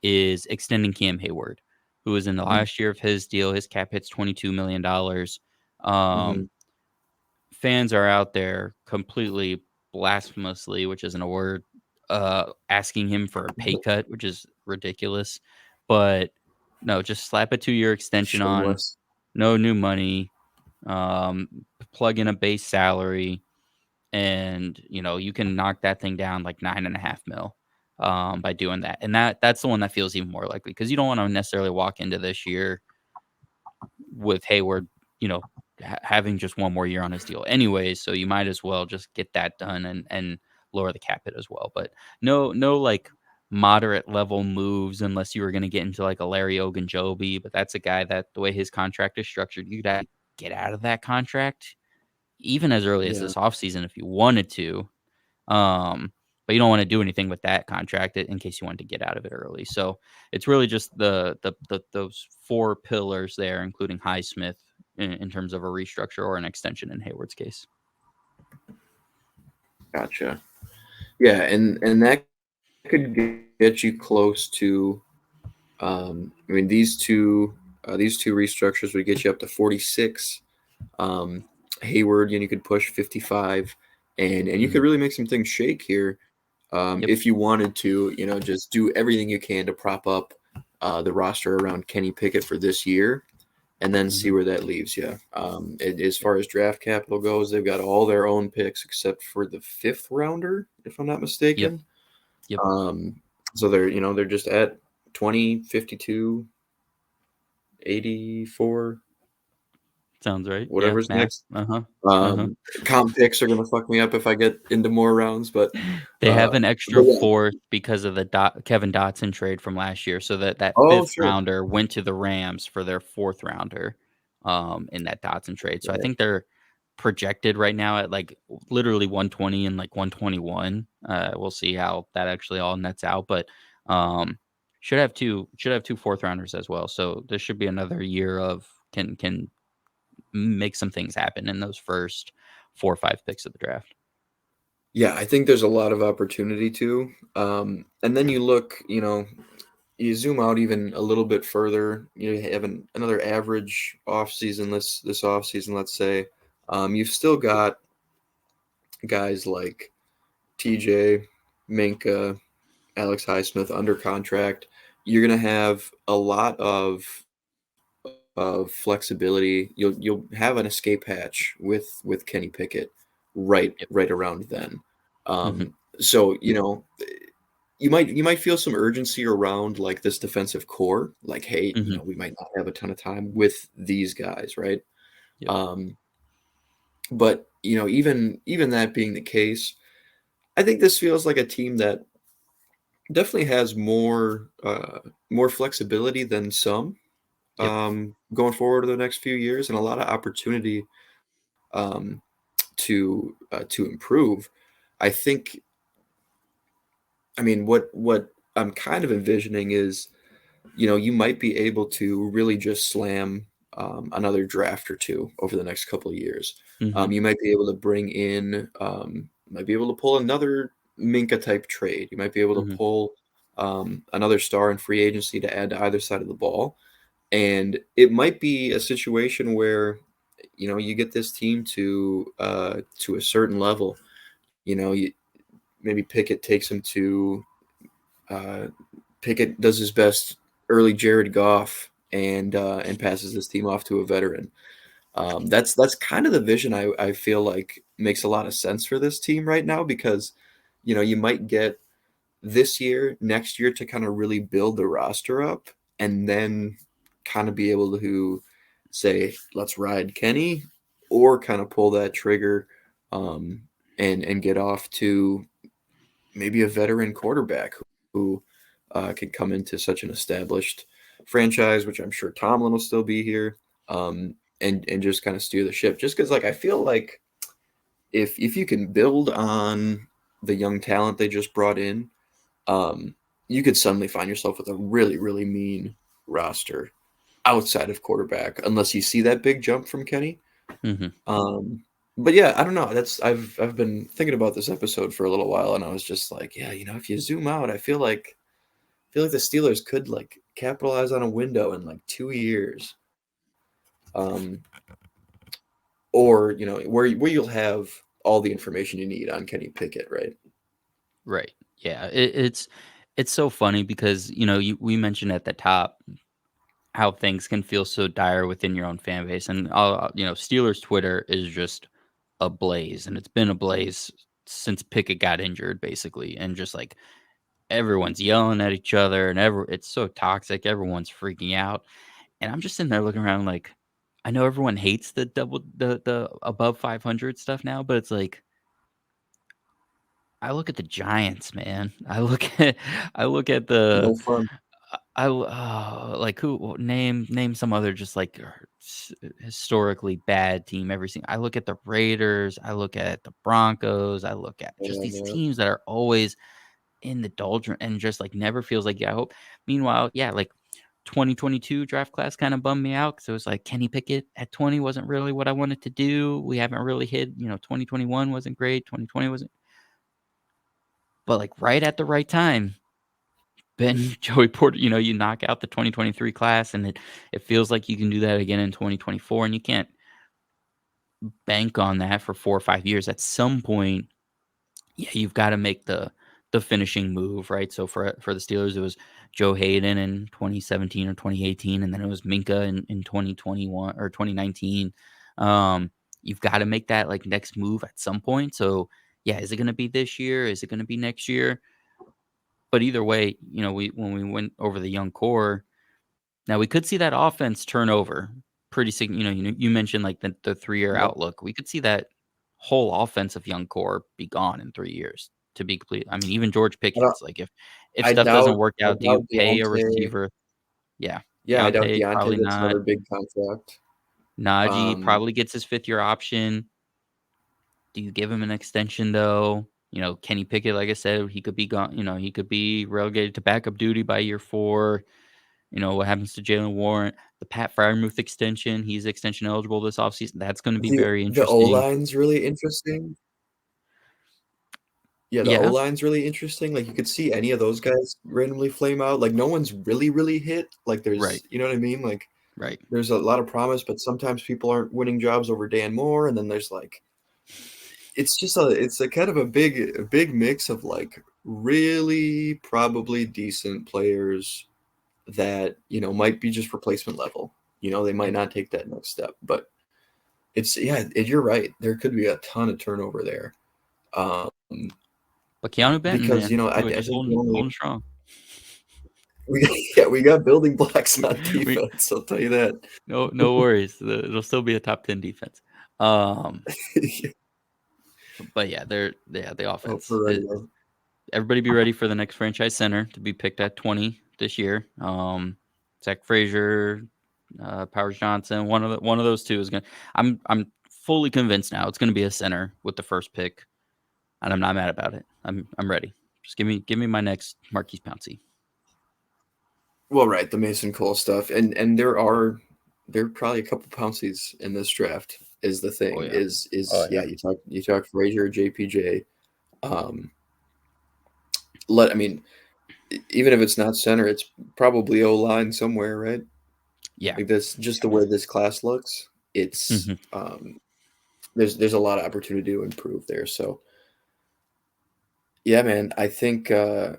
is extending Cam Hayward, who is in the last year of his deal. His cap hits $22 million. Hmm. Um, Fans are out there completely blasphemously, which isn't a word, asking him for a pay cut, which is ridiculous. But no, just slap a 2-year extension on, Shameless. no new money, um, plug in a base salary, and you can knock that thing down like 9.5 mil, by doing that. And that's the one that feels even more likely, because you don't want to necessarily walk into this year with Hayward, you know, having just one more year on his deal anyways, so you might as well just get that done and lower the cap hit as well. But no, like, moderate level moves, unless you were gonna get into, like, a Larry Ogunjobi, but that's a guy that the way his contract is structured, you gotta get out of that contract even as early as Yeah. this offseason if you wanted to. Um, but you don't wanna do anything with that contract in case you wanted to get out of it early. So, it's really just the those 4 pillars there, including Highsmith, in terms of a restructure or an extension in Hayward's case. Gotcha. Yeah, and that could get you close to. I mean, these two restructures would get you up to 46. Um, Hayward, you could push 55, and you could Mhm. really make some things shake here, Yep. if you wanted to. Just do everything you can to prop up the roster around Kenny Pickett for this year, and then see Mhm. where that leaves you. As far as draft capital goes, they've got all their own picks except for the fifth rounder, if I'm not Yep. mistaken. Yep. Um, so they're just at 20, 52, 84, Sounds right. Yeah, whatever's math. next. Uh-huh. Uh-huh. Um, Comp picks are gonna fuck me up if I get into more rounds, They have an extra but yeah. 4th because of the Kevin Dotson trade from last year, so that Oh, 5th sure. rounder went to the Rams for their 4th rounder, in that Dotson trade. So I Right. think they're projected right now at, like, literally 120 and, like, 121. We'll see how that actually all nets out, but, um, should have two 4th rounders as well. So this should be another year of can make some things happen in those first 4 or 5 picks of the draft. Yeah, I think there's a lot of opportunity too. And then you look, you zoom out even a little bit further. You have another average off season this off season, let's say. You've still got guys like TJ, Minka, Alex Highsmith under contract. You're gonna have a lot of of flexibility. You'll have an escape hatch with Kenny Pickett Yep. right around then. Mhm. So you might feel some urgency around like this defensive core, like, hey, Mhm. we might not have a ton of time with these guys, right? Yep. Um, but even that being the case, I think this feels like a team that definitely has more flexibility than some Yep. going forward in the next few years, and a lot of opportunity um, to improve. I think. I mean, what I'm kind of envisioning is, you might be able to really just slam another draft or two over the next couple of years. Mhm. You might be able to bring in, might be able to pull another Minka type trade. You might be able to Mhm. pull another star in free agency to add to either side of the ball. And it might be a situation where, you get this team to a certain level. You maybe Pickett takes them to uh, Pickett does his best early Jared Goff and passes this team off to a veteran. That's kind of the vision I feel like makes a lot of sense for this team right now because you might get this year, next year to kind of really build the roster up and then kind of be able to say, let's ride Kenny, or kind of pull that trigger um, and get off to maybe a veteran quarterback who can come into such an established franchise, which I'm sure Tomlin will still be here, and just kind of steer the ship. Just because, like, I feel like if you can build on the young talent they just brought in, um, you could suddenly find yourself with a really, really mean roster outside of quarterback, unless you see that big jump from Kenny. Mhm. Um, but yeah, I don't know. I've been thinking about this episode for a little while, and I was just like, yeah, if you zoom out, I feel like the Steelers could like capitalize on a window in like 2 years, um, or where you'll have all the information you need on Kenny Pickett, right? Right. Yeah. It's so funny because we mentioned at the top how things can feel so dire within your own fan base, and Steelers Twitter is just ablaze, and it's been ablaze since Pickett got injured, basically, and just like everyone's yelling at each other, and it's so toxic. Everyone's freaking out, and I'm just sitting there looking around like, I know everyone hates the above 500 stuff now, but it's like I look at the Giants, man. I look at the No fun. like name some other just like historically bad team every single. I look at the Raiders, I look at the Broncos, I look at just these Yeah, teams that are always in the doldrum and just like never feels like I hope. Meanwhile, yeah, like 2022 draft class kind of bummed me out because it was like Kenny Pickett at 20 wasn't really what I wanted to do. We haven't really hit, 2021 wasn't great, 2020 wasn't, but like right at the right time, Ben Joey Porter, you knock out the 2023 class, and it feels like you can do that again in 2024, and you can't bank on that for 4 or 5 years. At some point, yeah, you've gotta make the finishing move, right? So for the Steelers, it was Joe Hayden in 2017 or 2018, and then it was Minka in 2021 or 2019. Um, you've gotta make that, like, next move at some point. So, yeah, is it gonna be this year? Is it gonna be next year? But either way, we when we went over the young core. Now we could see that offense turn over pretty you mentioned, like, the 3-year yep. outlook. We could see that whole offensive young core be gone in 3 years, to be complete. I mean, even George I don't. Pickens, like, if stuff doesn't work I out, do you doubt pay a Deontay. receiver? Yeah. Yeah, I doubt Deontay, Deontay probably gets not. another big contract. Najee Um, probably gets his 5th-year option. Do you give him an extension, though? Kenny Pickett, like I said, he could be gone he could be relegated to backup duty by year 4. What happens to Jalen Warren? The Pat Freiermuth extension, he's extension eligible this offseason. That's gonna be very the interesting. O-line's really interesting. Yeah, the Yeah, O-line's really interesting. Like, you could see any of those guys randomly flame out. Like, no one's really, really hit. Like, right, there's, you know what I mean? Like, right. there's a lot of promise, but sometimes people aren't winning jobs over Dan Moore, and then there's like, it's a kind of a big mix of like really probably decent players that might be just replacement level. They might Yep. not take that next step. But you're right. There could be a ton of turnover there. Um, But Keanu Benton, because, man, I we're just think the only holding strong. we got building blocks on We defense. I'll tell you that. no worries. It'll still be a top 10 defense. But yeah, the Oh, offense. for real. Everybody be ready for the next franchise center to be picked at 20 this year. Zach Frazier, Powers Johnson, one of those two is gonna. I'm fully convinced now it's gonna be a center with the first pick, and I'm not mad about it. I'm ready. Just give me my next Marquise Pouncey. Well, right, the Mason Cole stuff, and there are probably a couple pouncies in this draft. Is the Oh thing yeah. is Oh yeah. yeah, you talk Frazier, JPJ. Um, I mean, even if it's not center, it's probably O line somewhere, right? Yeah. Like that's just the way this class looks. It's Hmm. there's a lot of opportunity to improve there. So yeah, man, I think that's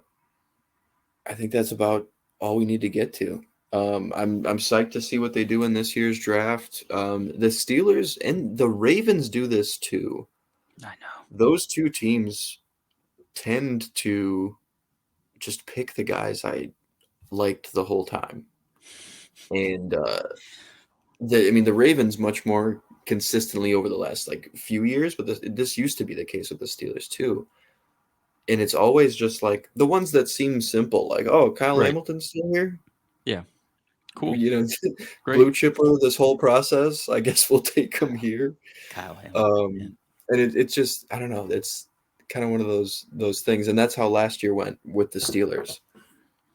about all we need to get to. I'm psyched to see what they do in this year's draft. The Steelers and the Ravens do this too. I know. Those two teams tend to just pick the guys I liked the whole time, and the Ravens much more consistently over the last like few years, but this used to be the case with the Steelers too. And it's always just like the ones that seem simple, like, oh, Kyle Right. Hamilton's still here. Yeah. Cool. you know, Great. blue chipper this whole process. I guess we'll take him here. Kyle Hamilton, man. Um, and it's just I don't know. It's kind of one of those things, and that's how last year went with the Steelers.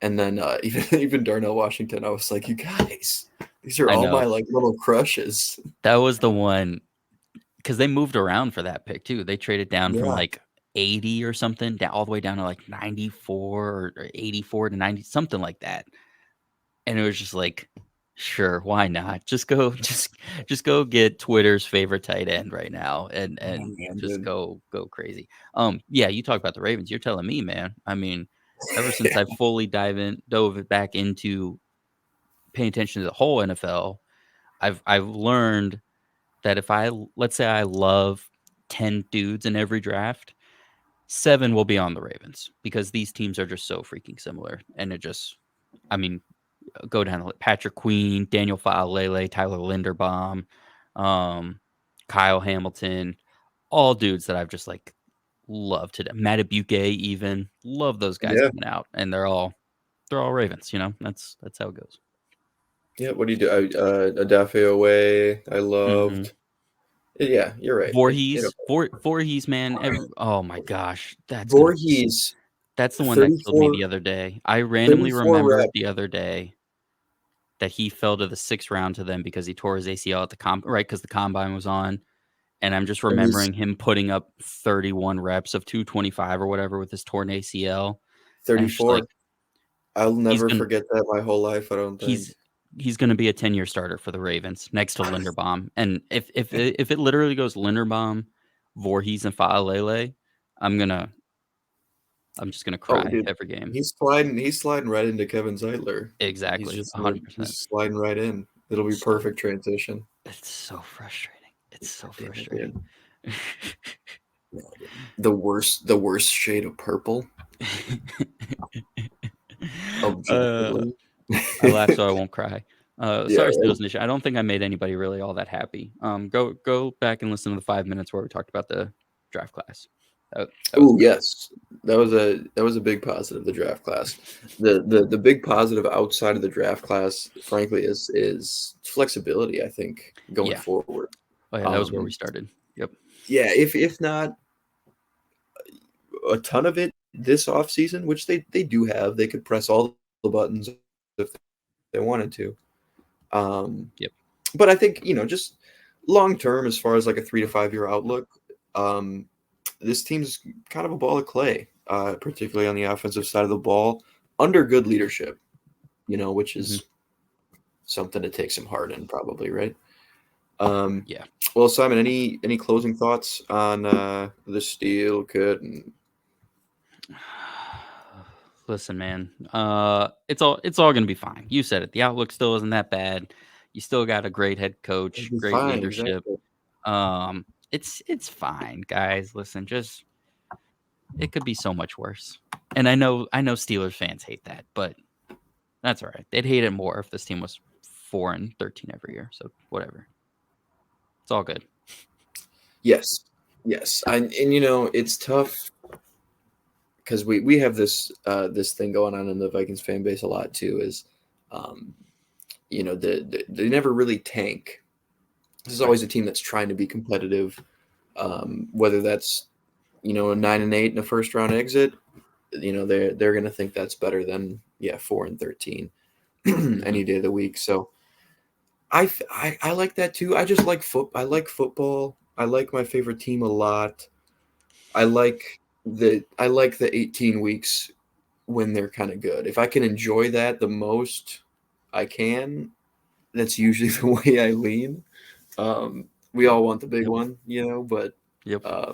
And then even Darnell Washington, I was like, you guys, these are I all my know. like little crushes. That was the one because they moved around for that pick too. They traded down from Yeah, like 80 or something down all the way down to like 94 or 84 to 90, something like that. And it was just like, sure, why not? Just go get Twitter's favorite tight end right now oh, and man, just dude. go crazy. Yeah, you talk about the Ravens. You're telling me, man. I mean, ever since I fully dove back into paying attention to the whole NFL, I've learned that if let's say I love 10 dudes in every draft, 7 will be on the Ravens because these teams are just so freaking similar. And it just, I mean, go down to Patrick Queen, Daniel Faalele, Tyler Linderbaum, um, Kyle Hamilton, all dudes that I've just like loved to death. Matabuke even love those guys Yeah, coming out, and they're all Ravens. That's how it goes. yeah. What do you do? Adafe away. I Hmm. loved. Yeah, you're right. Voorhees, man. Oh my gosh, Voorhees, that's the one that killed me 34, the other day. I randomly 34 remembered reps. the other day that he fell to the 6th round to them because he tore his ACL at right, because the combine was on, and I'm just And he's remembering him putting up 31 reps of 225 or whatever with his torn ACL, and it's just like, 34. I'll he's never gonna forget that my whole life, I don't think. he's he's gonna be a 10-year starter for the Ravens next to Linderbaum, and if it literally goes Linderbaum, Voorhees, and Faalele, I'm gonna I'm just gonna Oh, cry dude, every game. he's sliding right into Kevin Zeitler. He's Exactly, just like 100%. he's sliding right in. It'll be So perfect transition. it's so frustrating. It's so God damn it, frustrating. dude. The worst shade of purple. uh, Objectively. I laugh so I won't cry. Yeah, Sorry, right. Steelers Nation. I don't think I made anybody really all that happy. Go back and listen to the 5 minutes where we talked about the draft class. That was Oh great. yes, that was a big positive. The draft class, the big positive outside of the draft class, frankly, is flexibility. I think going Yeah. forward. Oh yeah, that was where we Um, started. Yep. yeah, if not a ton of it this off season, which they do have, they could press all the buttons if they wanted to. Um, Yep. but I think just long term, as far as like a 3 to 5 year outlook, um, this team's kind of a ball of clay, particularly on the offensive side of the ball, under good leadership. Which Hmm. is something to take some heart in, probably, right? Um, Yeah. well, Simon, any closing thoughts on the steel cut and Listen, man. It's all gonna be fine. You said it. The outlook still isn't that bad. You still got a great head It'll coach, be great fine, leadership. exactly. It's fine, guys. Listen, just it could be so much worse. And I know Steelers fans hate that, but that's all right. They'd hate it more if this team was 4-13 every year. So whatever. It's all good. Yes. Yes. It's tough because we have this thing going on in the Vikings fan base a lot too, is um, they never really tank. This is Right. always a team that's trying to be competitive, whether that's a 9-8 in a first round exit. They're gonna think that's better than 4-13 Mhm. any day of the week. So I like that too. I just like I like football. I like my favorite team a lot. I like the 18 weeks when they're kind of good. If I can enjoy that the most I can, that's usually the way I lean. We all want the big Yep. one, but Yep. uh,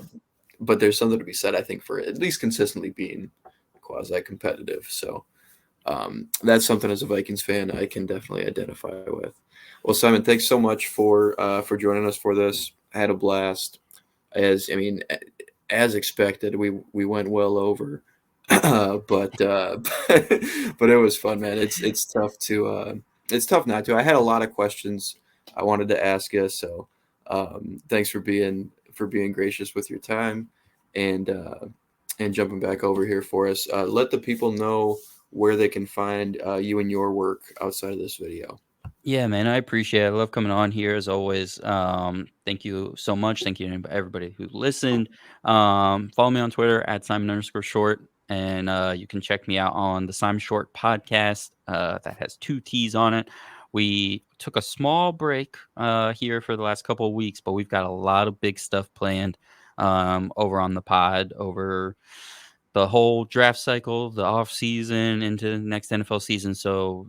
but there's something to be said, I think, for at least consistently being quasi competitive. So that's something as a Vikings fan I can definitely identify with. Well, Simon, thanks so much for joining us for this. I had a blast. As expected, we went well over, but but it was fun, man. It's tough not to. I had a lot of questions I wanted to ask you, so thanks for being gracious with your time and jumping back over here for us. Let the people know where they can find you and your work outside of this video. Yeah, man, I appreciate it. I love coming on here as always. Thank you so much. Thank you to everybody who listened. Follow me on Twitter at Simon_Short. And you can check me out on the Simon Short podcast. That has 2 T's on it. We took a small break here for the last couple of weeks, but we've got a lot of big stuff planned over on the pod over the whole draft cycle, the off season into the next NFL season. So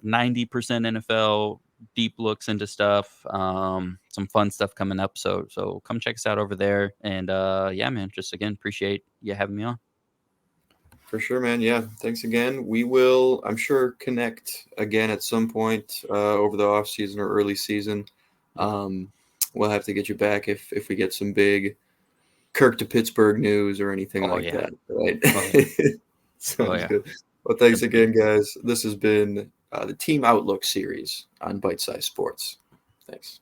90% NFL, deep looks into stuff, some fun stuff coming up. So come check us out over there. And yeah, man, just again appreciate you having me on. For sure, man. Yeah, thanks again. We will, I'm sure, connect again at some point over the off season or early season. Um, we'll have to get you back if we get some big Kirk to Pittsburgh news or anything Oh like yeah, that. Right? oh yeah, oh Sounds yeah. good. Well, thanks again, guys. This has been the Team Outlook series on Bite Size Sports. Thanks.